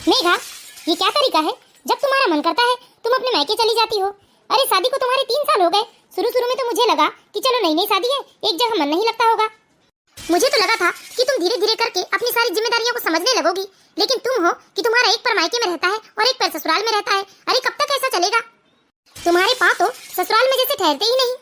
मेघा, ये क्या तरीका है? जब तुम्हारा मन करता है तुम अपने मायके चली जाती हो। अरे शादी को तुम्हारे 3 साल हो गए। शुरू में तो मुझे लगा कि चलो नई नई शादी है, एक जगह मन नहीं लगता होगा। मुझे तो लगा था कि तुम धीरे धीरे करके अपनी सारी जिम्मेदारियों को समझने लगोगी, लेकिन तुम हो कि तुम्हारा एक पैर मायके में रहता है और एक पैर ससुराल में रहता है। अरे कब तक ऐसा चलेगा? तुम्हारे पाँव तो ससुराल में जैसे ठहरते ही नहीं।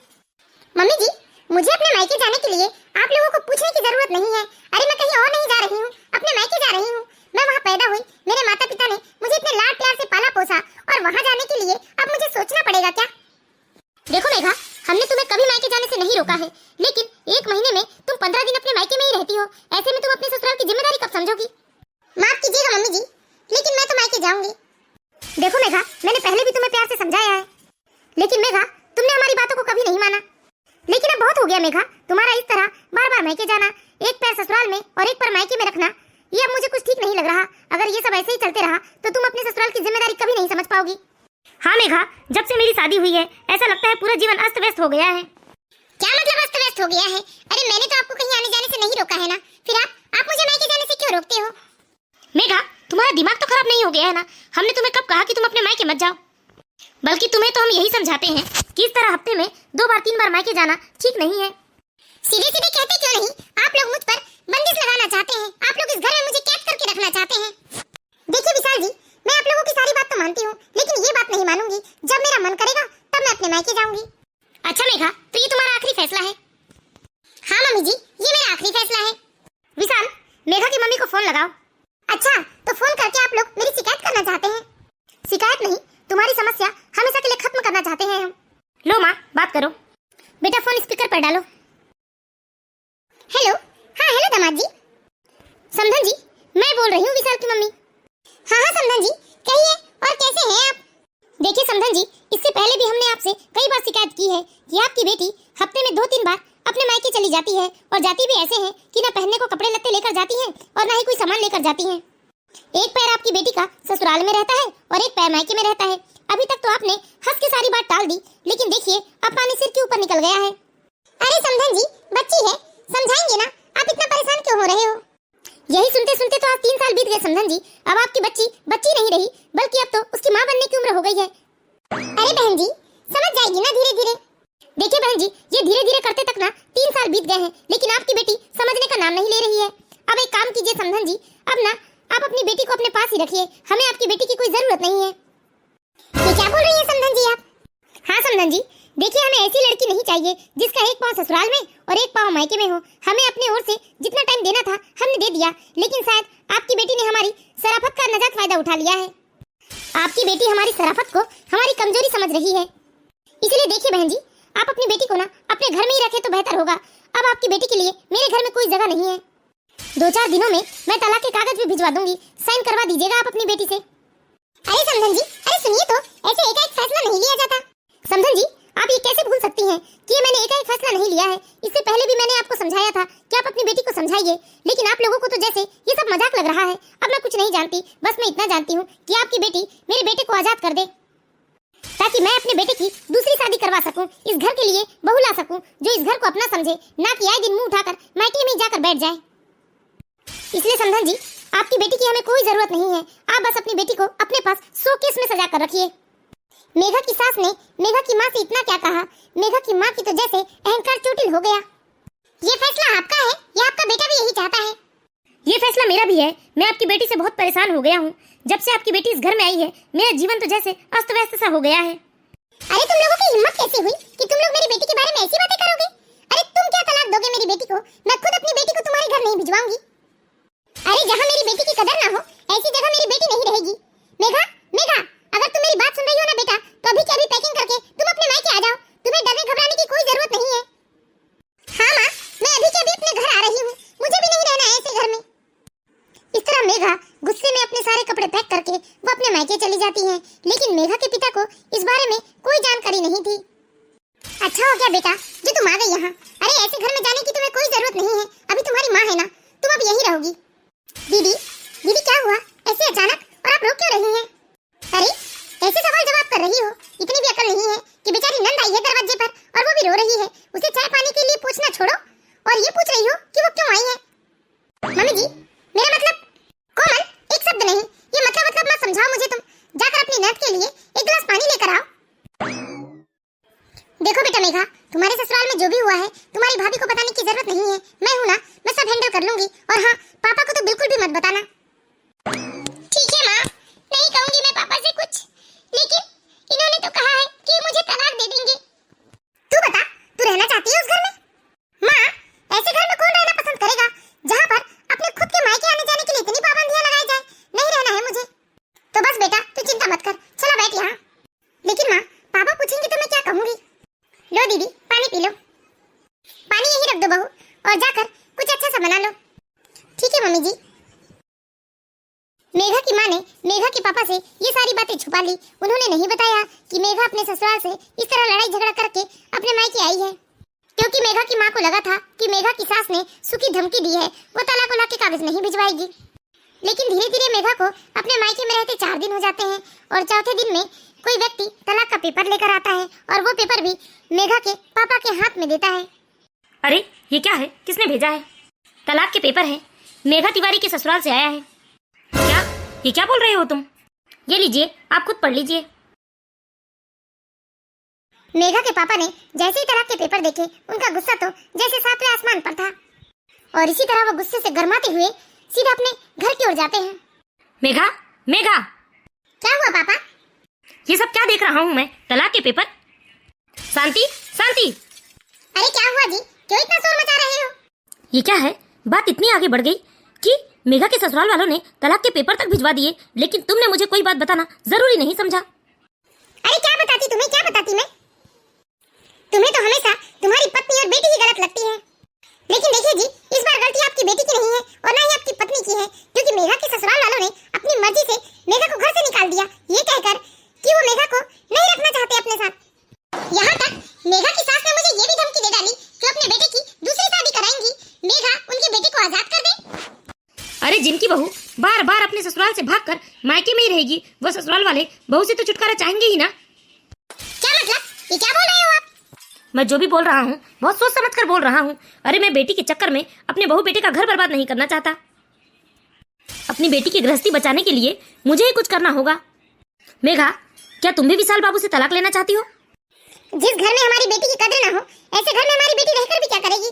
मम्मी जी, मुझे अपने मायके जाने के लिए आप लोगों को पूछने की जरूरत नहीं है। अरे मैं कहीं और नहीं जा रही हूँ, अपने मायके जा रही हूँ। मैं वहाँ पैदा हुई, मेरे माता पिता ने मुझे इतने लाड प्यार से पाला पोसा, और वहाँ जाने के लिए अब मुझे सोचना पड़ेगा क्या? देखो मेघा, हमने तुम्हें कभी मायके जाने से नहीं रोका है, लेकिन 1 महीने में तुम 15 दिन अपने मायके में ही रहती हो। ऐसे में तुम अपने ससुराल की जिम्मेदारी कब समझोगी? माफ कीजिएगा मम्मी जी, लेकिन मैं तो मायके जाऊंगी। देखो मेघा, मैंने पहले भी तुम्हें प्यार से समझाया है, लेकिन मेघा तुमने हमारी बातों को कभी नहीं माना। लेकिन अब बहुत हो गया मेघा, तुम्हारा इस तरह बार बार मायके जाना, एक पैर ससुराल में और एक पैर मायके में रखना, ये अब मुझे कुछ ठीक नहीं लग रहा। अगर ये सब ऐसे ही चलते रहा तो तुम अपने ससुराल की जिम्मेदारी कभी नहीं समझ पाओगी। हाँ मेघा, जब से मेरी शादी हुई है ऐसा लगता है पूरा जीवन अस्त व्यस्त हो गया है। क्या मतलब अस्त व्यस्त हो गया है? अरे मैंने तो आपको कहीं आने जाने से नहीं रोका है ना, फिर आप मुझे मायके जाने से क्यों रोकते हो? मेघा, तुम्हारा दिमाग तो खराब नहीं हो गया है ना? हमने तुम्हें कब कहा कि तुम अपने मायके मत जाओ? बल्कि तुम्हें तो हम यही समझाते हैं कि इस तरह हफ्ते में 2 बार 3 बार मायके जाना ठीक नहीं है। सीधे सीधे कहते क्यों नहीं? आप लोग मुझ पर बंदिश लगाना चाहते हैं, आप लोग इस घर में मुझे कैद करके रखना चाहते हैं। देखिए विशाल जी, मैं आप लोगों की सारी बात तो मानती हूँ, लेकिन ये बात नहीं मानूंगी। जब मेरा मन करेगा तब मैं अपने मायके जाऊंगी। अच्छा मेघा, तो ये तुम्हारा आखिरी फैसला है? हाँ मम्मी जी, ये मेरा आखिरी फैसला है। विशाल, मेघा की मम्मी को फोन लगाओ। अच्छा, तो फोन करके आप लोग मेरी शिकायत करना चाहते हैं? शिकायत नहीं, तुम्हारी समस्या हमेशा के लिए खत्म करना चाहते हैं हम। लो माँ, बात करो। बेटा फोन स्पीकर पर डालो। हेलो। हाँ हेलो दामाद जी। समधन जी, मैं बोल रही हूँ विशाल की मम्मी। हाँ हाँ समधन जी, कहिए, और कैसे हैं आप? देखिए समधन जी, इससे पहले भी हमने आपसे कई बार शिकायत की है कि आपकी बेटी हफ्ते में 2-3 बार अपने मायके चली जाती है, और जाती भी ऐसे है कि ना पहनने को कपड़े लत्ते लेकर जाती है और ना ही कोई सामान लेकर जाती है। एक पैर आपकी बेटी का ससुराल में रहता है और एक पैर मायके में रहता है। अभी तक तो आपने हंस के सारी बात टाल दी, लेकिन देखिए अब पानी सिर के ऊपर निकल गया है। अरे समधन जी, बच्ची है, समझाएंगे ना, आप इतना परेशान क्यों हो रहे हो? यही सुनते सुनते तो आज 3 साल बीत गए समधन जी। अब आपकी बच्ची बच्ची नहीं रही, बल्कि अब तो उसकी माँ बनने की उम्र हो गई है। अरे बहन जी, समझ जाएगी ना धीरे धीरे। देखिए बहन जी, ये धीरे धीरे करते तक ना 3 साल बीत गए हैं, लेकिन आपकी बेटी समझने का नाम नहीं ले रही है। अब एक काम कीजिए समधन जी, अब ना आप अपनी बेटी को अपने पास ही रखिए, हमें आपकी बेटी की कोई जरूरत नहीं है। ये क्या बोल रही है समधन जी आप? हाँ समधन जी, देखिए हमें ऐसी लड़की नहीं चाहिए जिसका एक पाँव ससुराल में और एक पाँव मायके में हो। हमें अपनी ओर से जितना टाइम देना था हमने दे दिया, लेकिन शायद आपकी बेटी ने हमारी शराफत का नजायज फायदा उठा लिया है। आपकी बेटी हमारी शराफत को हमारी कमजोरी समझ रही है। इसलिए देखिए बहन जी, आप अपनी बेटी को ना अपने घर में ही रखें तो बेहतर होगा। अब आपकी बेटी के लिए मेरे घर में कोई जगह नहीं है। 2-4 दिनों में मैं तलाक के कागज भी भिजवा दूंगी, साइन करवा दीजिएगा आप अपनी बेटी से। अरे समधन जी, अरे सुनिए तो, ऐसे एकाएक फैसला नहीं लिया जाता। समधन जी, आप ये कैसे भूल सकती हैं कि ये मैंने एकाएक फैसला नहीं लिया है? इससे पहले भी मैंने आपको समझाया था कि आप अपनी बेटी को समझाइए, लेकिन आप लोगों को तो जैसे ये सब मजाक लग रहा है। अब मैं कुछ नहीं जानती, बस मैं इतना जानती हूँ कि आपकी बेटी मेरे बेटे को आजाद कर दे, ताकि मैं अपने बेटे की दूसरी शादी करवा सकूं, इस घर के लिए बहू ला सकूं जो इस घर को अपना समझे, ना कि आए दिन मुंह उठाकर मायके में जाकर बैठ जाए। इसलिए समधन जी, आपकी बेटी की हमें कोई जरूरत नहीं है। आप बस अपनी बेटी को अपने पास शोकेस में सजा कर रखिए। मेघा की सास ने मेघा की माँ से इतना क्या कहा, मेघा की माँ की तो जैसे अहंकार चोटिल हो गया। ये फैसला आपका है या आपका बेटा भी यही चाहता है? ये फैसला मेरा भी है। मैं आपकी बेटी से बहुत परेशान हो गया हूँ। जब से आपकी बेटी इस घर में आई है, मेरा जीवन तो जैसे अस्त व्यस्त सा हो गया है। अरे तुम लोगों की हिम्मत कैसे हुई कि तुम लोग मेरी बेटी के बारे में ऐसी बातें करोगे? अरे तुम क्या तलाक दोगे मेरी बेटी को? मैं खुद अपनी बेटी को तुम्हारे घर नहीं भिजवाऊंगी। अरे जहाँ मेरी बेटी की कदर ना हो, ऐसी जगह मेरी बेटी नहीं रहेगी। मेघा, मेघा, अगर तुम मेरी बात सुन रही हो ना बेटा, तो अभी के अभी पैकिंग करके तुम अपने मायके आ जाओ। तुम्हें डरने घबराने की कोई जरूरत नहीं है। हाँ माँ, मैं अभी के अभी अपने घर आ रही हूँ, मुझे भी नहीं रहना है ऐसे घर में। इस तरह मेघा गुस्से में अपने सारे कपड़े पैक करके वो अपने मायके चली जाती है, लेकिन मेघा के पिता को इस बारे में कोई जानकारी नहीं थी। अच्छा हो गया बेटा जो तुम आ गई यहाँ। अरे ऐसे घर में जाने की तुम्हें कोई जरूरत नहीं है, अभी तुम्हारी माँ है ना, तुम अब यहीं रहोगी। दीदी, दीदी क्या हुआ ऐसे अचानक, और आप रो क्यों रही हैं? अरे ऐसे सवाल जवाब कर रही हो, इतनी भी अकल नहीं है कि बेचारी नंद आई है दरवाजे पर और वो भी रो रही है। उसे चाय पानी के लिए पूछना छोड़ो और ये पूछ रही हो कि वो क्यों आई है। मम्मी जी, मेरा मतलब कोमल, एक शब्द नहीं, ये मतलब इसके लिए एक गिलास पानी लेकर आओ। देखो बेटा मेघा, तुम्हारे ससुराल में जो भी हुआ है तुम्हारी भाभी को बताने की जरूरत नहीं है। मैं हूँ ना, मैं सब हैंडल कर लूंगी। और हाँ, पापा को तो बिल्कुल भी मत बताना। ठीक है माँ, नहीं कहूंगी मैं पापा से कुछ, लेकिन इन्होंने तो कहा है कि मुझे तलाक दे देंगे। तू बता, तू रहना चाहती है उस घर में? माँ, ऐसे घर में कौन रहना पसंद करेगा जहाँ पर अपने खुद के मायके आने जाने के लिए इतनी पाबंदियां लगाई जाए? नहीं रहना है मुझे। तो बस बेटा, तू चिंता मत कर, चलो बैठ यहाँ। लेकिन माँ, पापा पूछेंगे तो मैं क्या कहूंगी? लो दीदी, पानी पी लो। पानी यही रख दो बहू, और जाकर कुछ अच्छा सा बना लो। ठीक है मम्मी जी। मेघा की माँ ने मेघा के पापा से ये सारी बातें छुपा ली। उन्होंने नहीं बताया कि मेघा अपने ससुराल से इस तरह लड़ाई झगड़ा करके अपने मायके आई है, क्योंकि मेघा की माँ को लगा था कि मेघा की सास ने सूखी धमकी दी है, वो तलाक वाला के कागज नहीं भिजवाएगी। लेकिन धीरे धीरे मेघा को अपने मायके में रहते 4 दिन हो जाते हैं, और चौथे दिन में कोई व्यक्ति तलाक का पेपर लेकर आता है, और वो पेपर भी मेघा के पापा के हाथ में देता है। अरे ये क्या है? किसने भेजा है? तलाक के पेपर है, मेघा तिवारी के ससुराल से आया है। क्या? ये क्या बोल रहे हो तुम? ये लीजिए, आप खुद पढ़ लीजिए। मेघा के पापा ने जैसे ही तलाक के पेपर देखे, उनका गुस्सा तो जैसे 7वें आसमान पर था, और इसी तरह वो गुस्से से गरमाते हुए सीधा अपने घर की ओर जाते हैं। मेघा, मेघा! क्या हुआ पापा? ये सब क्या देख रहा हूँ मैं? तलाक के पेपर? शांति, शांति! अरे क्या हुआ जी, क्यों इतना शोर मचा रहे हो? ये क्या है? बात इतनी आगे बढ़ गई कि मेघा के ससुराल वालों ने तलाक के पेपर तक भिजवा दिए, लेकिन तुमने मुझे कोई बात बताना जरूरी नहीं समझा। अरे क्या बताती तुम्हें, क्या बताती मैं? तुम्हें तो हमेशा तुम्हारी पत्नी और बेटी ही गलत लगती है। लेकिन देखिए जी, इस बार गलती आपकी बेटी की नहीं है और ना ही आपकी पत्नी की है, क्योंकि मेघा के ससुराल वालों ने अपनी मर्जी से मेघा को घर से निकाल दिया, ये कहकर कि वो मेघा को नहीं रखना चाहते अपने साथ। यहाँ तक मेघा की सास ने मुझे ये भी धमकी दे डाली कि अपने बेटे की दूसरी शादी कराएंगी, मेघा उनके बेटे को आजाद कर दे। अरे जिनकी बहू बार बार अपने ससुराल से भागकर मायके में ही रहेगी, वो ससुराल वाले बहू से तो छुटकारा चाहेंगे ही ना। क्या मतलब? ये क्या बोल रहे हो आप? मैं जो भी बोल रहा हूँ बहुत सोच समझ कर बोल रहा हूँ। अरे मैं बेटी के चक्कर में अपने बहू बेटे का घर बर्बाद नहीं करना चाहता। अपनी बेटी की गृहस्थी बचाने के लिए मुझे ही कुछ करना होगा। मेघा, क्या तुम भी विशाल बाबू से तलाक लेना चाहती हो? जिस घर में हमारी बेटी की कदर ना हो, ऐसे घर में हमारी बेटी रहकर भी क्या करेगी?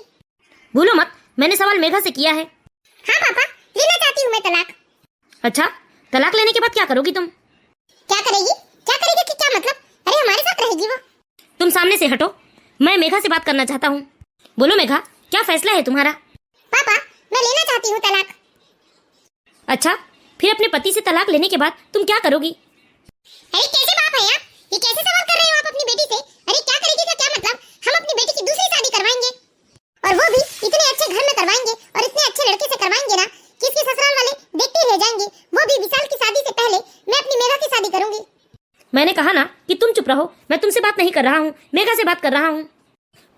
भूलो मत, मैंने सवाल मेघा से किया है। हाँ पापा, लेना चाहती हूँ मैं तलाक। अच्छा, तलाक लेने के बाद क्या करोगी तुम? क्या करेगी? क्या करेगी कि क्या मतलब? अरे हमारे साथ रहेगी वो। तुम सामने से हटो, मैं मेघा से बात करना चाहता हूँ। बोलो मेघा, क्या फैसला है तुम्हारा? पापा, मैं लेना चाहती हूँ तलाक। अच्छा, फिर अपने पति से तलाक लेने के बाद तुम क्या करोगी? अरे कैसे बाप है आप? ये कैसे सवाल कर रहे हो आप अपनी बेटी से? अरे क्या करेगी का क्या मतलब? हम अपनी बेटी की दूसरी शादी करवाएंगे, और वो भी इतने अच्छे घर में करवाएंगे और इतने अच्छे लड़के से करवाएंगे ना कि इसके ससुराल वाले देखते रह जाएंगे। वो भी विशाल की शादी से पहले मैं अपनी मेघा की शादी करूंगी। मैंने कहा ना कि तुम चुप रहो, मैं तुमसे बात नहीं कर रहा हूँ, मेघा से बात कर रहा हूँ।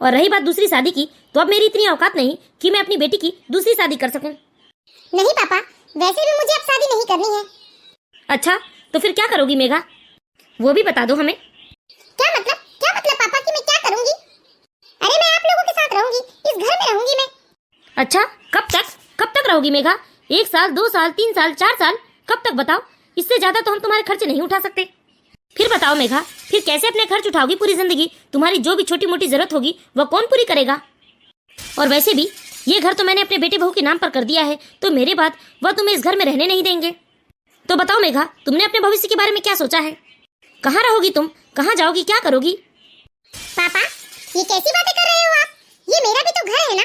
और रही बात दूसरी शादी की, तो अब मेरी इतनी औकात नहीं कि मैं अपनी बेटी की दूसरी शादी कर सकूं। नहीं पापा, वैसे भी मुझे अब शादी नहीं करनी है। अच्छा, तो फिर क्या करोगी मेघा, वो भी बता दो हमें। क्या मतलब? क्या मतलब पापा कि मैं क्या करूंगी? अरे मैं आप लोगों के साथ रहूंगी, इस घर में रहूंगी मैं। अच्छा, कब तक रहोगी मेघा? 1 साल, 2 साल, 3 साल, 4 साल, कब तक बताओ? इससे ज्यादा तो हम तुम्हारे खर्चे नहीं उठा सकते। फिर बताओ मेघा, फिर कैसे अपने खर्च उठाओगी पूरी जिंदगी? तुम्हारी जो भी छोटी मोटी जरूरत होगी वह कौन पूरी करेगा? और वैसे भी ये घर तो मैंने अपने बेटे बहू के नाम पर कर दिया है, तो मेरे बाद वह तुम्हें इस घर में रहने नहीं देंगे। तो बताओ मेघा, तुमने अपने भविष्य के बारे में क्या सोचा है? कहाँ रहोगी तुम, कहाँ जाओगी, क्या करोगी? पापा, ये कैसी बातें कर रहे हो आप? ये मेरा भी तो घर है ना।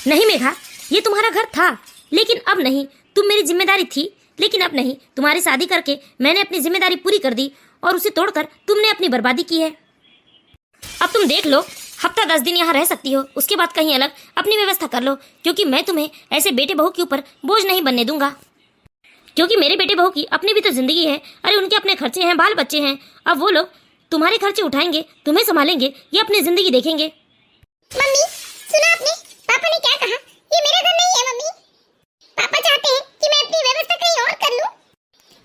नहीं मेघा, ये तुम्हारा घर था, लेकिन अब नहीं। तुम मेरी जिम्मेदारी थी, लेकिन अब नहीं। तुम्हारी शादी करके मैंने अपनी जिम्मेदारी पूरी कर दी, और उसे तोड़कर तुमने अपनी बर्बादी की है। अब तुम देख लो, हफ्ता 10 दिन यहाँ रह सकती हो, उसके बाद कहीं अलग अपनी व्यवस्था कर लो, क्योंकि मैं तुम्हें ऐसे बेटे बहू के ऊपर बोझ नहीं बनने दूंगा। क्योंकि मेरे बेटे बहू की अपनी भी तो जिंदगी है। अरे उनके अपने खर्चे हैं, बाल बच्चे हैं। अब वो लोग तुम्हारे खर्चे उठाएंगे, तुम्हें संभालेंगे, ये अपनी जिंदगी देखेंगे। मम्मी, सुना आपने? पापा ने क्या कहा? ये मेरा घर नहीं है मम्मी। पापा चाहते हैं कि मैं अपनी व्यवस्था कहीं और कर लूं।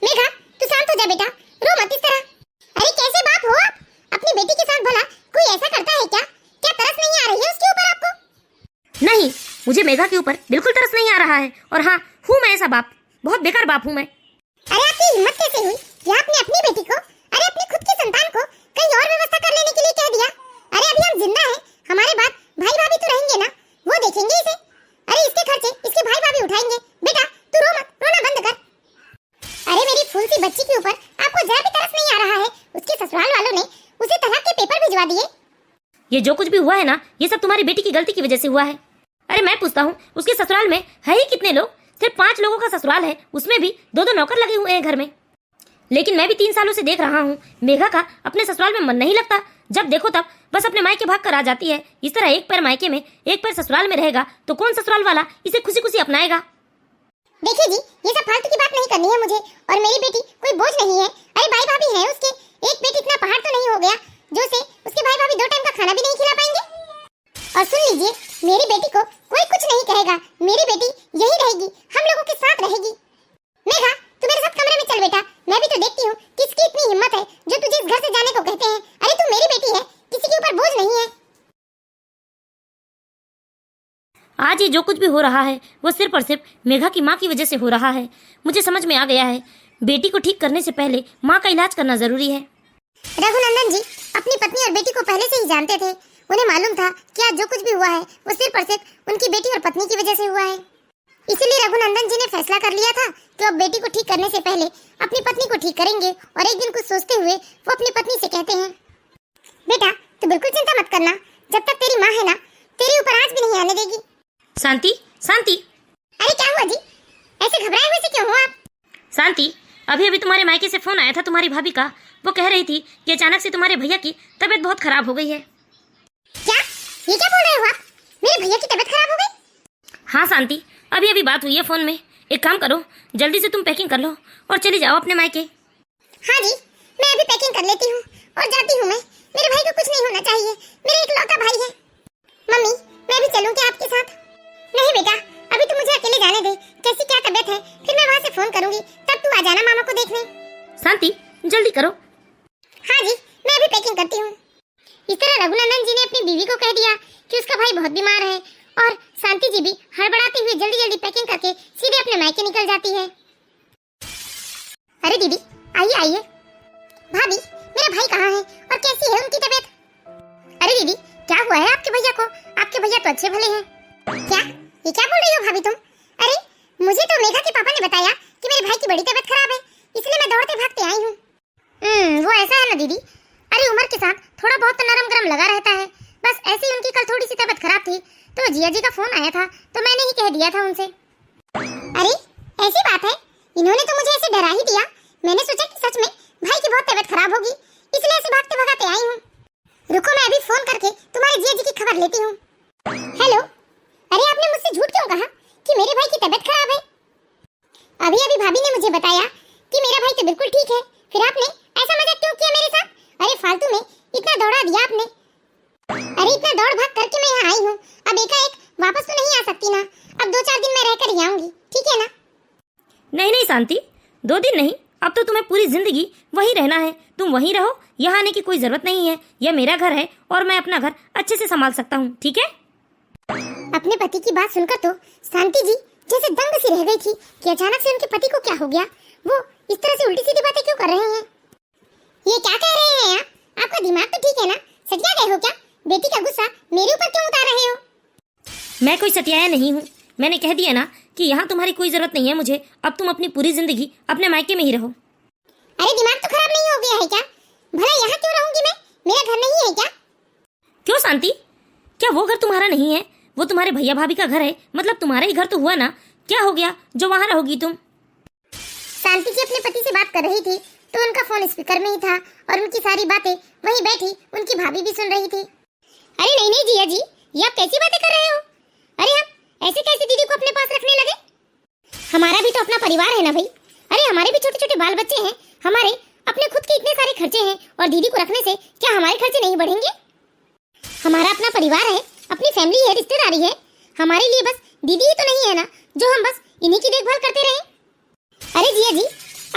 मेघा, तू शांत हो जा बेटा, रो मत इस तरह। अरे कैसे बाप हो आप? अपनी बेटी के साथ भला कोई ऐसा करता है क्या? क्या तरस नहीं आ रही है उसके ऊपर आपको? नहीं, मुझे मेघा के ऊपर बिल्कुल तरस नहीं आ रहा है। और हाँ, हूँ मैं ऐसा बाप, बहुत बेकार बाप हूँ मैं। अरे आपकी हिम्मत कैसे हुई कि आपने अपनी बेटी को की बच्ची के ऊपर आपको जरा भी तरस नहीं आ रहा है? उसके ससुराल वालों ने उसे तलाक के पेपर भिजवा दिए। ये जो कुछ भी हुआ है ना, ये सब तुम्हारी बेटी की गलती की वजह से हुआ है। अरे मैं पूछता हूँ, उसके ससुराल में है ही कितने लोग? सिर्फ 5 लोगों का ससुराल है, उसमें भी 2-2 नौकर लगे हुए हैं घर में। लेकिन मैं भी 3 सालों से देख रहा हूँ, मेघा का अपने ससुराल में मन नहीं लगता। जब देखो तब बस अपने मायके भाग कर आ जाती है। इस तरह एक पैर मायके में एक पैर ससुराल में रहेगा तो कौन ससुराल वाला इसे खुशी खुशी अपनाएगा? देखिए जी, ये सब फालतू की बात नहीं करनी है मुझे, और मेरी बेटी कोई बोझ नहीं है। अरे भाई भाभी हैं उसके, एक बेटी इतना पहाड़ तो नहीं हो गया जो से उसके भाई भाभी 2 टाइम का खाना भी नहीं खिला पाएंगे। और सुन लीजिए, मेरी बेटी को कोई कुछ नहीं कहेगा, मेरी बेटी यही रहेगी, हम लोगों के साथ रहेगी। मेघा, तू मेरे साथ कमरे में चल बेटा, मैं भी तो देखती हूँ किसकी इतनी हिम्मत है जो तुझे इस घर से जाने को कहते हैं। अरे तू मेरी बेटी है, किसी के ऊपर बोझ नहीं है। आज ये जो कुछ भी हो रहा है वो सिर्फ और सिर्फ मेघा की माँ की वजह से हो रहा है। मुझे समझ में आ गया है, बेटी को ठीक करने से पहले माँ का इलाज करना जरूरी है। रघुनंदन जी अपनी पत्नी और बेटी को पहले से ही जानते थे। उन्हें मालूम था कि आज जो कुछ भी हुआ है वो सिर्फ और सिर्फ उनकी बेटी और पत्नी की वजह से हुआ है। इसीलिए रघुनंदन जी ने फैसला कर लिया था कि अब बेटी को ठीक करने से पहले अपनी पत्नी को ठीक करेंगे। और एक दिन कुछ सोचते हुए वो अपनी पत्नी से कहते हैं, बेटा तू बिल्कुल चिंता मत करना, जब तक तेरी माँ है ना, तेरे ऊपर आँच भी नहीं आने देगी। शांति, शांति। अरे क्या हुआ जी, ऐसे घबराए हुए से क्यों हो आप? शांति, अभी अभी तुम्हारे मायके से फोन आया था तुम्हारी भाभी का। वो कह रही थी कि अचानक से तुम्हारे भैया की तबीयत बहुत खराब हो गई है। क्या? ये क्या बोल रहे हो आप? मेरे भैया की तबीयत खराब हो गई? हाँ शांति, अभी अभी बात हुई है फोन में। एक काम करो, जल्दी से तुम पैकिंग कर लो और चली जाओ अपने मायके। हाँ जी, मैं अभी पैकिंग कर लेती हूँ और जाती हूँ। मैं, मेरे भाई को कुछ नहीं होना चाहिए, मेरा इकलौता भाई है। मम्मी, मैं भी चलूँ क्या आपके साथ? नहीं बेटा, अभी तो मुझे अकेले जाने दे। कैसी क्या तबीयत है, फिर मैं वहाँ से फोन करूंगी, तब तू आ जाना मामा को देखने। शांति, जल्दी करो। हाँ जी, मैं अभी पैकिंग करती हूँ। इस तरह रघुनंदन जी ने अपनी बीवी को कह दिया कि उसका भाई बहुत बीमार है, और शांति जी भी हड़बड़ाते हुए जल्दी जल्दी पैकिंग करके सीधे अपने मायके निकल जाती है। अरे दीदी, आइए आइए। भाभी, मेरा भाई कहाँ है और कैसी है उनकी तबीयत? अरे दीदी, क्या हुआ है आपके भैया को? आपके भैया तो अच्छे भले हैं। क्या? ये क्या बोल रही हो भाभी तुम? अरे मुझे तो मेघा के पापा ने बताया कि मेरे भाई की बड़ी तबीयत खराब है, इसलिए मैं दौड़ते भागते आई हूँ। वो ऐसा है ना दीदी, अरे उम्र के साथ थोड़ा बहुत तो नरम गरम लगा रहता है। बस ऐसे ही उनकी कल थोड़ी सी तबीयत खराब थी तो जिया जी का फोन आया था तो मैंने ही कह दिया था उनसे। अरे ऐसी बात है, इन्होंने तो मुझे ऐसे डरा ही दिया। मैंने सोचा कि सच में भाई की बहुत तबीयत खराब होगी, इसलिए ऐसे भागते भगाते आई हूँ। रुको, मैं अभी फोन करके तुम्हारे जिया जी की खबर लेती हूँ। हेलो, अरे आपने मुझसे झूठ क्यों कहा कि मेरे भाई की तबीयत खराब है? अभी अभी भाभी ने मुझे बताया कि मेरा भाई तो बिल्कुल ठीक है, फिर आपने ऐसा मजाक क्यों किया मेरे साथ? अरे फालतू में इतना दौड़ा दिया आपने। अरे इतना दौड़ भाग करके मैं यहाँ आई हूँ, अब एकाएक वापस तो नहीं आ सकती ना, अब 2-4 दिन मैं रहकर ही आऊंगी, ठीक है ना? नहीं नहीं शांति, 2 दिन नहीं, अब तो तुम्हें पूरी जिंदगी वहीं रहना है। तुम वहीं रहो, यहाँ आने की कोई जरूरत नहीं है। यह मेरा घर है और मैं अपना घर अच्छे से संभाल सकता हूँ, ठीक है? अपने पति की बात सुनकर तो शांति जी जैसे दंग सी रह गई थी कि अचानक से उनके पति को क्या हो गया। वो इस तरह से उल्टी सीधी बातें क्यों कर रहे हैं? ये क्या कह रहे हैं आप? आपका दिमाग तो ठीक है ना? सटिया गए हो क्या? बेटी का गुस्सा मेरे ऊपर क्यों उतार रहे हो? मैं कोई सटियाया नहीं हूँ, मैंने कह दिया ना कि यहाँ तुम्हारी कोई जरूरत नहीं है मुझे। अब तुम अपनी पूरी जिंदगी अपने मायके में ही रहो। अरे दिमाग तो खराब नहीं हो गया है क्या? भला यहाँ क्यों रहूंगी मैं? मेरा घर नहीं है क्या? क्यों शांति, क्या वो घर तुम्हारा नहीं है? वो तुम्हारे भैया भाभी का घर है, मतलब तुम्हारा ही घर तो हुआ ना। क्या हो गया जो वहाँ रहोगी तुम? शांति जी अपने पति से बात कर रही थी तो उनका फोन स्पीकर में ही था और उनकी सारी बातें वहीं बैठी उनकी भाभी भी सुन रही थी। अरे नहीं नहीं जिया जी, ये आप कैसी बातें कर रहे हो? अरे हम ऐसे कैसे दीदी को अपने पास रखने लगे? हमारा भी तो अपना परिवार है ना भाई। अरे हमारे भी छोटे छोटे बाल बच्चे हैं, हमारे अपने खुद के इतने सारे खर्चे हैं, और दीदी को रखने से क्या हमारे खर्चे नहीं बढ़ेंगे? हमारा अपना परिवार है, अपनी फैमिली है, रिश्तेदारी है। हमारे लिए बस दीदी ही तो नहीं है ना जो हम बस इन्हीं की देखभाल करते रहें। अरे जिया जी,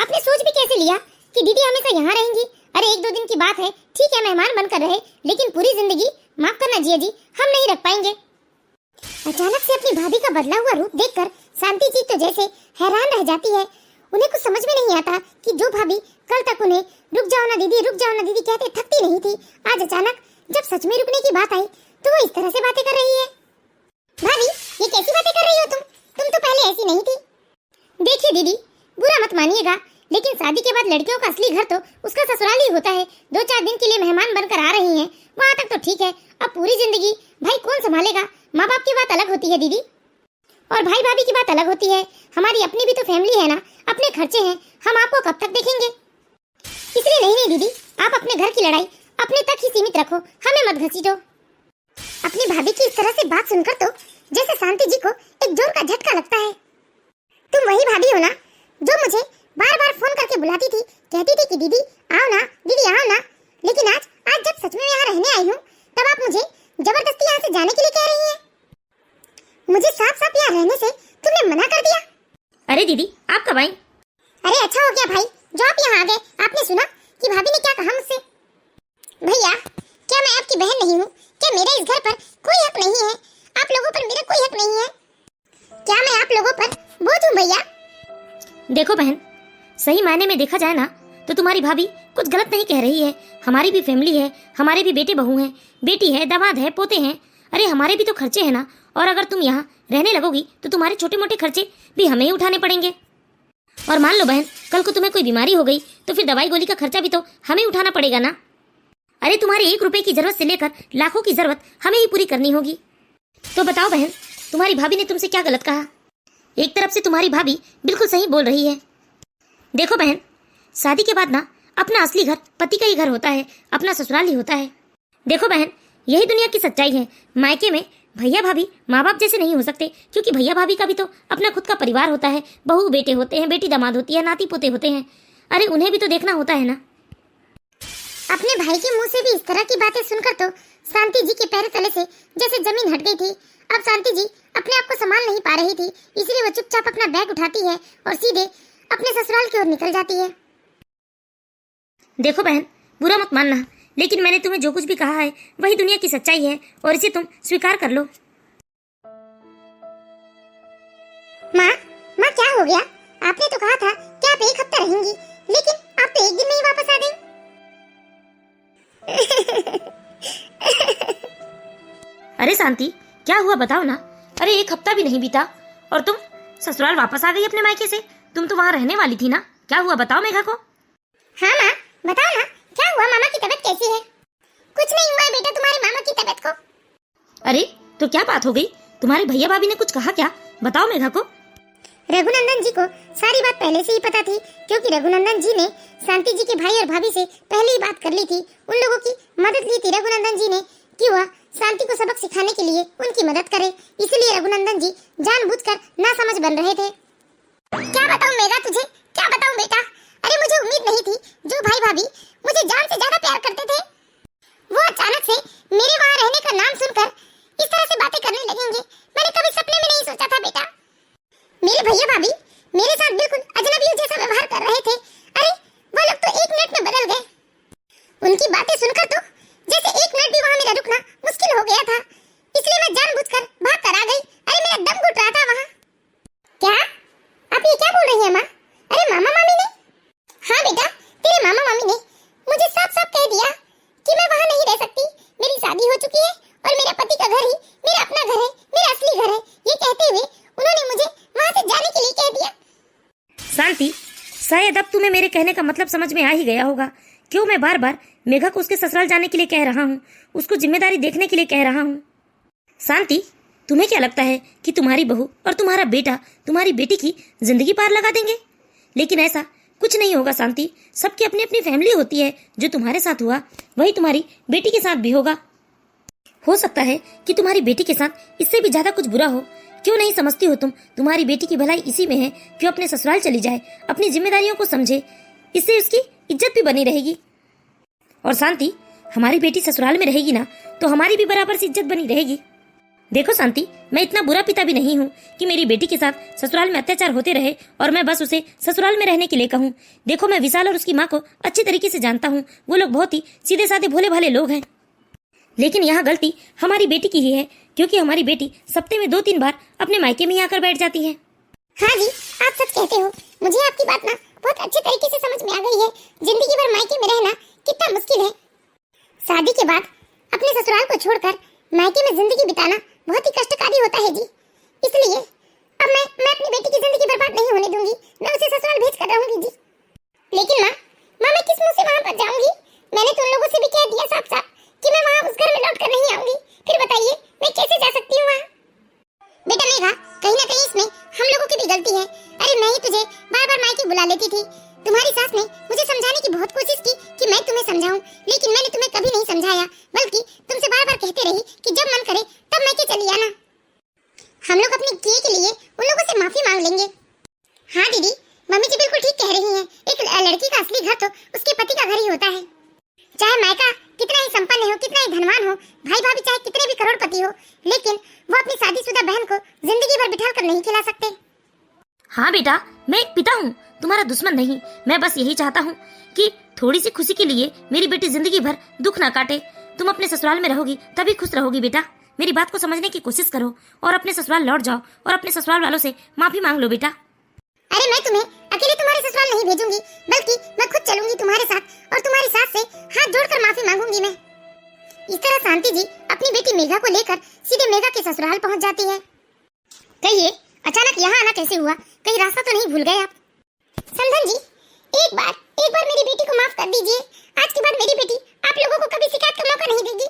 आपने सोच भी कैसे लिया कि दीदी हमेशा यहाँ रहेंगी? अरे 1-2 दिन की बात है, ठीक है, मेहमान बनकर रहे, लेकिन पूरी जिंदगी माफ करना जिया जी, हम नहीं रख पाएंगे। अचानक से अपनी भाभी का बदला हुआ रूप देखकर शांति जी तो जैसे हैरान रह जाती है। उन्हें कुछ समझ में नहीं आता कि जो भाभी कल तक उन्हें रुक जाओ ना दीदी, रुक जाओ ना दीदी कहते थकती नहीं थी, आज अचानक जब सच में रुकने की बात आई तो वो इस तरह से बातें कर रही है। भाभी, ये कैसी बातें कर रही हो तुम तो पहले ऐसी नहीं थी। देखिए दीदी, बुरा मत मानिएगा, लेकिन शादी के बाद लड़कियों का असली घर तो उसका ससुराल ही होता है। 2-4 दिन के लिए मेहमान बनकर आ रही हैं, वहाँ तक तो ठीक है। अब पूरी जिंदगी भाई कौन संभालेगा? माँ बाप की बात अलग होती है दीदी, और भाई भाभी की बात अलग होती है। हमारी अपनी भी तो फैमिली है ना, अपने खर्चे हैं, हम आपको कब तक देखेंगे? इसलिए नहीं दीदी, आप अपने घर की लड़ाई अपने तक ही सीमित रखो, हमें मत घसीटो। अपनी भाभी की इस तरह से बात सुनकर तो जैसे शांति जी को एक जोर का झटका लगता है। तुम वही भाभी हो ना जो मुझे बार बार फोन करके बुलाती थी, कहती थी कि दीदी आओ ना, दीदी आओ ना। लेकिन आज जब सच में यहाँ रहने आई हूँ, तब आप मुझे जबरदस्ती यहाँ से जाने के लिए कह रही हैं। मुझे साफ साफ यहाँ रहने से तुमने मना कर दिया। अरे दीदी आप कब आई? अरे अच्छा हो गया भाई जो आप यहाँ आ गए। आपने सुना कि भाभी ने क्या कहा मुझसे? भैया क्या मैं आपकी बहन नहीं हूँ? क्या मेरे इस घर पर कोई हक नहीं है? आप लोगों पर मेरा कोई हक नहीं है? क्या मैं आप लोगों पर बोझ हूँ भैया? देखो बहन, सही मायने में देखा जाए ना तो तुम्हारी भाभी कुछ गलत नहीं कह रही है। हमारी भी फैमिली है, हमारे भी बेटे बहू हैं, बेटी है, दामाद है, पोते हैं। अरे हमारे भी तो खर्चे हैं ना, और अगर तुम यहाँ रहने लगोगी तो तुम्हारे छोटे मोटे खर्चे भी हमें ही उठाने पड़ेंगे। और मान लो बहन कल को तुम्हें कोई बीमारी हो गई तो फिर दवाई गोली का खर्चा भी तो हमें उठाना पड़ेगा ना। अरे तुम्हारे 1 रुपए की जरूरत से लेकर लाखों की जरूरत हमें ही पूरी करनी होगी। तो बताओ बहन, तुम्हारी भाभी ने तुमसे क्या गलत कहा? एक तरफ से तुम्हारी भाभी बिल्कुल सही बोल रही है। देखो बहन, शादी के बाद ना अपना असली घर पति का ही घर होता है, अपना ससुराल ही होता है। देखो बहन, यही दुनिया की सच्चाई है। मायके में भैया भाभी माँ बाप जैसे नहीं हो सकते, क्योंकि भैया भाभी का भी तो अपना खुद का परिवार होता है। बहू बेटे होते हैं, बेटी दामाद होती है, नाती पोते होते हैं। अरे उन्हें भी तो देखना होता है ना। अपने भाई के मुंह से भी इस तरह की बातें सुनकर तो शांति जी के पैर तले से जैसे जमीन हट गई थी। अब शांति जी अपने आप को संभाल नहीं पा रही थी, इसलिए वो चुपचाप अपना बैग उठाती है और सीधे अपने ससुराल की ओर निकल जाती है। देखो बहन, बुरा मत मानना, लेकिन मैंने तुम्हें जो कुछ भी कहा है वही दुनिया की सच्चाई है और इसे तुम स्वीकार कर लो। माँ क्या हो गया? आपने तो कहा था कि आप 1 हफ्ता रहेंगी, लेकिन आप तो 1 दिन में ही वापस आ गई। अरे शांति, क्या हुआ बताओ ना। अरे 1 हफ्ता भी नहीं बीता और तुम ससुराल वापस आ गई अपने मायके से। तुम तो वहाँ रहने वाली थी ना, क्या हुआ बताओ मेघा को। हाँ माँ बताओ ना, क्या हुआ? मामा की तबीयत कैसी है? कुछ नहीं हुआ है बेटा तुम्हारे मामा की तबीयत को। अरे तो क्या बात हो गई? तुम्हारे भैया भाभी ने कुछ कहा क्या? बताओ मेघा को। रघुनंदन जी को सारी बात पहले से ही पता थी, क्योंकि रघुनंदन जी ने शांति जी के भाई और भाभी से पहले ही बात कर ली थी। उन लोगों की मदद ली थी रघुनंदन जी ने कि वह शांति को सबक सिखाने के लिए उनकी मदद करे। इसलिए रघुनंदन जी जानबूझकर नासमझ बन रहे थे। क्या बताऊं मेघा तुझे, क्या बताऊं बेटा? अरे मुझे उम्मीद नहीं थी, जो भाई भाभी मुझे जान से ज्यादा प्यार करते थे, वो अचानक से मेरे वहाँ रहने का नाम सुनकर इस तरह से बातें करने लगेंगे। मैंने कभी सपने में नहीं सोचा था बेटा। मेरे भैया भाभी मेरे साथ बिल्कुल अजनबियों जैसा व्यवहार कर रहे थे। अरे वो लोग तो 1 मिनट में बदल गए। उनकी बातें सुनकर तो जैसे 1 मिनट भी वहाँ मेरा रुकना मुश्किल हो गया था, इसलिए मैं जानबूझकर भाग कर आ गई। अरे मेरा दम घुट रहा था वहाँ। क्या आप ये क्या बोल रही हैं माँ? अरे मामा मामी ने? हाँ बेटा, तेरे मामा मामी ने मुझे साफ साफ कह दिया कि मैं वहाँ नहीं रह सकती। मेरी शादी हो चुकी है और मेरा पति का घर ही मेरा अपना घर है, मेरा असली घर है। ये कहते हुए उन्होंने मुझे वहाँ से जाने के लिए कह दिया। शांति, शायद अब तुम्हें मेरे कहने का मतलब समझ में आ ही गया होगा क्यों मैं बार बार मेघा को उसके ससुराल जाने के लिए कह रहा हूँ, उसको जिम्मेदारी देखने के लिए कह रहा हूँ। शांति, तुम्हें क्या लगता है कि तुम्हारी बहू और तुम्हारा बेटा तुम्हारी बेटी की जिंदगी पार लगा देंगे? लेकिन ऐसा कुछ नहीं होगा शांति। सबकी अपनी अपनी फैमिली होती है। जो तुम्हारे साथ हुआ वही तुम्हारी बेटी के साथ भी होगा। हो सकता है कि तुम्हारी बेटी के साथ इससे भी ज्यादा कुछ बुरा हो। क्यों नहीं समझती हो तुम? तुम्हारी बेटी की भलाई इसी में है, क्यों अपने ससुराल चली जाए, अपनी जिम्मेदारियों को समझे, इससे उसकी इज्जत भी बनी रहेगी। और शांति, हमारी बेटी ससुराल में रहेगी ना तो हमारी भी बराबर से इज्जत बनी रहेगी। देखो शांति, मैं इतना बुरा पिता भी नहीं हूँ कि मेरी बेटी के साथ ससुराल में अत्याचार होते रहे और मैं बस उसे ससुराल में रहने के लिए कहूँ। देखो, मैं विशाल और उसकी माँ को अच्छी तरीके से जानता हूँ। वो लोग बहुत ही सीधे साधे भोले भाले लोग हैं। लेकिन यहाँ गलती हमारी बेटी की ही है, क्योंकि हमारी बेटी सप्ताह में 2-3 बार अपने मायके में ही आकर बैठ जाती है। हाँ जी, आप सच कहते हो। मुझे आपकी बात ना बहुत अच्छे तरीके से समझ में आ गई है। जिंदगी भर मायके में रहना कितना मुश्किल है। शादी के बाद अपने ससुराल को छोड़कर मायके में जिंदगी बिताना बहुत ही कष्टकारी होता है जी। इसलिए अब मैं अपनी बेटी की जिंदगी बर्बाद नहीं होने दूंगी। मैं उसे ससुराल भेज कर रहूंगी जी। लेकिन माँ मैं किस मुंह से वहाँ पर जाऊंगी? मैंने तो उन लोगों से भी कह दिया साफ साफ कि मैं वहाँ उस घर में लौट कर नहीं आऊंगी। फिर बताइए मैं कैसे जा सकती हूँ वहाँ? बेटा मेघा, कहीं ना कहीं इसमें हम लोगों की भी गलती है। अरे मैं ही तुझे बार बार मायके बुला लेती थी। तुम्हारी सास ने मुझे समझाने की बहुत कोशिश की कि मैं तुम्हें समझाऊं, लेकिन मैंने तुम्हें कभी नहीं समझाया, बल्कि तुमसे बार बार कहते रही कि जब मन करे तब मायके चली आना। हम लोग अपने किए के लिए उन लोगों से माफी मांग लेंगे। हाँ दीदी, मम्मी जी बिल्कुल ठीक कह रही हैं। एक लड़की का असली घर तो उसके पति का घर ही होता है। चाहे मायका कितना ही संपन्न हो, कितना ही धनवान हो, भाई भाभी चाहे कितने भी करोड़पति हो, लेकिन वो अपनी शादीशुदा बहन को जिंदगी भर बिठा कर नहीं खिला सकते। हाँ बेटा, मैं एक पिता हूँ, तुम्हारा दुश्मन नहीं। मैं बस यही चाहता हूँ कि थोड़ी सी खुशी के लिए मेरी बेटी जिंदगी भर दुख ना काटे। तुम अपने ससुराल में रहोगी तभी खुश रहोगी बेटा। मेरी बात को समझने की कोशिश करो और अपने ससुराल लौट जाओ और अपने ससुराल वालों से माफी मांग लो बेटा। अरे मैं तुम्हें अकेले तुम्हारे ससुराल नहीं भेजूंगी, बल्कि मैं खुद चलूंगी तुम्हारे साथ और तुम्हारी सास से हाथ जोड़कर माफी मांगूंगी मैं। इस तरह शांति जी अपनी बेटी मेघा को लेकर सीधे मेघा के ससुराल पहुंच जाती है। कहिए अचानक यहाँ आना कैसे हुआ? कहीं रास्ता तो नहीं भूल गए आप? समधन जी, एक बार मेरी बेटी को माफ कर दीजिए। आज के बाद मेरी बेटी आप लोगों को कभी शिकायत का मौका नहीं देगी।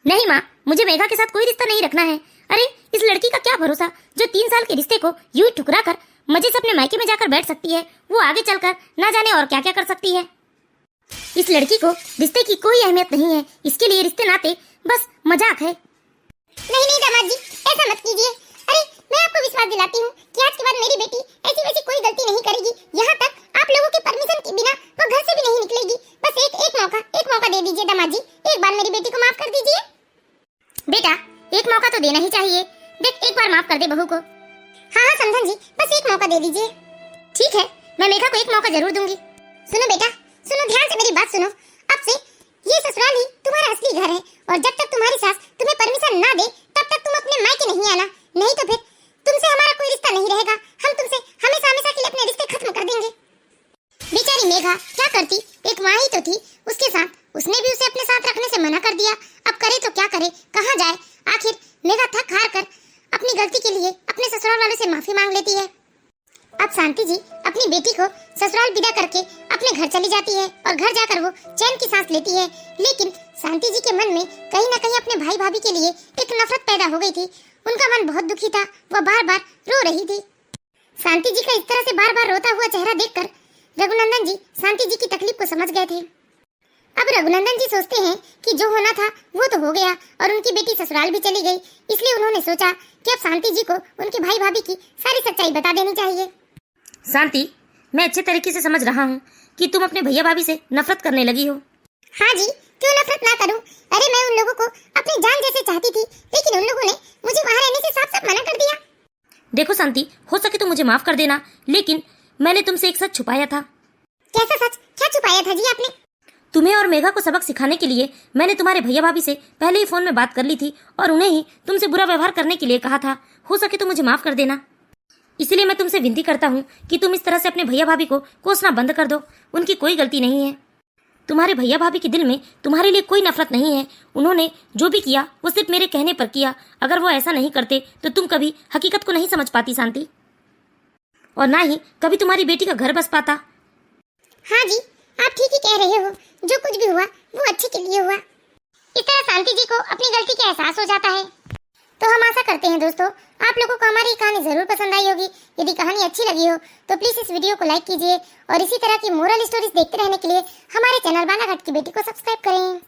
नहीं माँ, मुझे मेघा के साथ कोई रिश्ता नहीं रखना है। अरे इस लड़की का क्या भरोसा जो 3 साल के रिश्ते को यूं ठुकरा कर मजे से अपने मायके में जाकर बैठ सकती है। वो आगे चलकर ना जाने और क्या क्या कर सकती है। इस लड़की को रिश्ते की कोई अहमियत नहीं है। इसके लिए रिश्ते नाते बस मजाक है। नहीं दामाद जी, ऐसा मत कीजिए। अरे मैं आपको विश्वास दिलाती हूँ कि आज के बाद मेरी बेटी ऐसी वैसी कोई गलती नहीं करेगी। यहाँ तक आप लोगों के परमिशन के बिना वो घर से भी नहीं निकलेगी। बस एक मौका दे दीजिए दामाद जी। एक बार मेरी बेटी को माफ कर दीजिए। बेटा एक मौका तो देना ही चाहिए। देख एक बार माफ कर दे बहू को। हाँ समधन जी, बस एक मौका दे दीजिए। ठीक है, मैं मेघा को एक मौका जरूर दूंगी। सुनो बेटा, सुनो ध्यान से मेरी बात सुनो। अब से ये ससुराल ही तुम्हारा असली घर है और जब तक तुम्हारी सास तुम्हें परमिशन ना दे तब तक तुम अपने मायके नहीं आना। नहीं तो फिर तुमसे हमारा कोई रिश्ता नहीं रहेगा। हम तुमसे हमेशा हमेशा के लिए अपने रिश्ते खत्म कर देंगे। बेचारी मेघा क्या करती, एक माँ ही तो थी उसके साथ। उसने भी उसे अपने साथ रखने से मना कर दिया। अब करे तो क्या करे, कहाँ जाए? आखिर मेघा थक हार कर अपनी गलती के लिए अपने ससुराल वालों से माफी मांग लेती है। अब शांति जी अपनी बेटी को ससुराल विदा करके अपने घर चली जाती है और घर जाकर वो चैन की सांस लेती है। लेकिन शांति जी के मन में कहीं न कहीं अपने भाई भाभी के लिए एक नफरत पैदा हो गई थी। उनका मन बहुत दुखी था, वह बार बार रो रही थी। शांति जी का इस तरह से बार बार रोता हुआ चेहरा देखकर रघुनंदन जी शांति जी की तकलीफ को समझ गए थे। अब रघुनंदन जी सोचते हैं कि जो होना था वो तो हो गया और उनकी बेटी ससुराल भी चली गई। इसलिए उन्होंने सोचा कि अब शांति जी को उनके भाई भाभी की सारी सच्चाई बता देनी चाहिए। शांति, मैं अच्छे तरीके से समझ रहा हूँ कि तुम अपने भैया भाभी से नफरत करने लगी हो। हाँ जी, क्यों नफरत ना करूं? अरे मैं उन लोगों को अपनी जान जैसे चाहती थी, लेकिन उन लोगों ने मुझे वहाँ रहने से साफ साफ मना कर दिया। देखो शांति, हो सके तो मुझे माफ कर देना, लेकिन मैंने तुमसे एक सच छुपाया था। कैसा सच? क्या छुपाया था जी आपने? तुम्हें और मेघा को सबक सिखाने के लिए मैंने तुम्हारे भैया भाभी से पहले ही फोन में बात कर ली थी और उन्हें ही तुमसे बुरा व्यवहार करने के लिए कहा था। हो सके तो मुझे माफ कर देना। इसलिए मैं तुमसे विनती करता हूँ कि तुम इस तरह से अपने भैया भाभी को कोसना बंद कर दो। उनकी कोई गलती नहीं है। तुम्हारे भैया भाभी के दिल में तुम्हारे लिए कोई नफरत नहीं है। उन्होंने जो भी किया वो सिर्फ मेरे कहने पर किया। अगर वो ऐसा नहीं करते तो तुम कभी हकीकत को नहीं समझ पाती शांति, और ना ही कभी तुम्हारी बेटी का घर बस पाता। हाँ जी, आप ठीक ही कह रहे हो। जो कुछ भी हुआ वो अच्छे के लिए हुआ। इस तरह शांति जी को अपनी गलती का एहसास हो जाता है। तो हम आशा करते हैं दोस्तों आप लोगों को हमारी कहानी जरूर पसंद आई होगी। यदि कहानी अच्छी लगी हो तो प्लीज इस वीडियो को लाइक कीजिए और इसी तरह की मोरल स्टोरीज देखते रहने के लिए हमारे चैनल बालाघाट की बेटी को सब्सक्राइब करें।